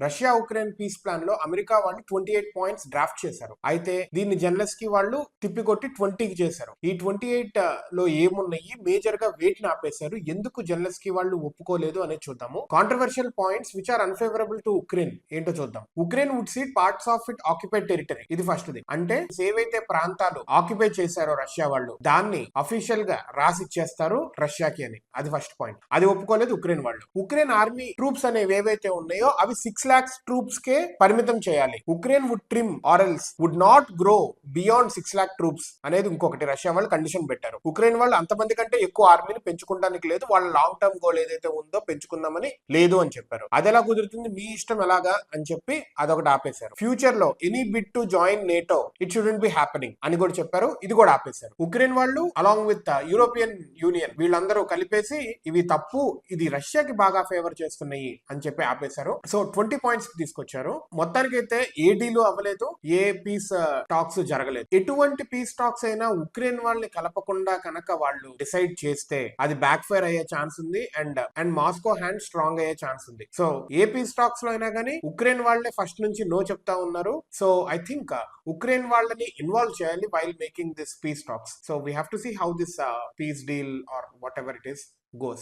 Russia Ukraine piece plan లో America వాళ్ళు 28 points draft చేశారు. అయితే దీన్ని జెలెన్స్కీ వాళ్ళు తిప్పికొట్టి 20కి చేశారు. ఈ 28 లో ఏమున్నాయి, మేజర్ గా వేటిని ఆపేశారు, ఎందుకు జెలెన్స్కీ వాళ్ళు ఒప్పుకోలేదు అనేది చూద్దాము. Controversial points which are unfavourable to Ukraine ఏంటో చూద్దాం. Ukraine would cede parts of it occupied territory. ఇది ఫస్ట్ ది. అంటే ఏవైతే ప్రాంతాలు ఆక్యుపై చేశారో రష్యా వాళ్ళు దాన్ని అఫీషియల్ గా రాసి ఇచ్చేస్తారు రష్యాకి అని. అది ఫస్ట్ పాయింట్. అది ఒప్పుకోలేదు ఉక్రెయిన్ వాళ్ళు. ఉక్రెయిన్ ఆర్మీ ట్రూప్స్ అనేవి ఏవైతే ఉన్నాయో అవి 6 lakhs ట్రూప్స్ కే పరిమితం చేయాలి. Ukraine would trim or else would not grow beyond 6 lakh troops అనేది ఇంకొకటి రష్యా వాళ్ళు కండిషన్ పెట్టారు. ఉక్రెయిన్ వాళ్ళు అంతమంది కంటే ఎక్కువ ఆర్మీని పెంచుకోవడానికి లేదు, వాళ్ళ లాంగ్ టర్మ్ గోల్ ఏదైతే ఉందో పెంచుకుందామని లేదు అని చెప్పారు. అది ఎలా కుదురుతుంది, మీ ఇష్టం ఎలాగా అని చెప్పి అదొకటి ఆపేశారు. ఫ్యూచర్ లో any bid to join NATO it shouldn't be happening అని కూడా చెప్పారు. ఇది కూడా ఆపేశారు. ఉక్రెయిన్ వాళ్ళు అలాంగ్ విత్ యూరోపియన్ యూనియన్ వీళ్ళందరూ కలిపేసి ఇవి తప్పు, ఇది రష్యాకి బాగా ఫేవర్ చేస్తున్నాయి అని చెప్పి ఆపేశారు. సో 20 పాయింట్స్ తీసుకొచ్చారు. మొత్తానికైతే ఏ డీలు అవ్వలేదు, ఏ పీస్ టాక్స్ జరగలేదు. ఎటువంటి పీస్ టాక్స్ అయినా ఉక్రెయిన్ వాళ్ళని కలపకుండా కనుక వాళ్ళు డిసైడ్ చేస్తే అది బ్యాక్ ఫైర్ అయ్యే ఛాన్స్ ఉంది అండ్ మాస్కో హ్యాండ్ స్ట్రాంగ్ అయ్యే ఛాన్స్ ఉంది. సో ఏ పీస్ టాక్స్ లో అయినా కానీ ఉక్రెయిన్ వాళ్ళే ఫస్ట్ నుంచి నో చెప్తా ఉన్నారు. సో ఐ థింక్ ఉక్రెయిన్ వాళ్ళని ఇన్వాల్వ్ చేయాలి while making this peace talks. So we have to see how this peace deal or whatever it is goes.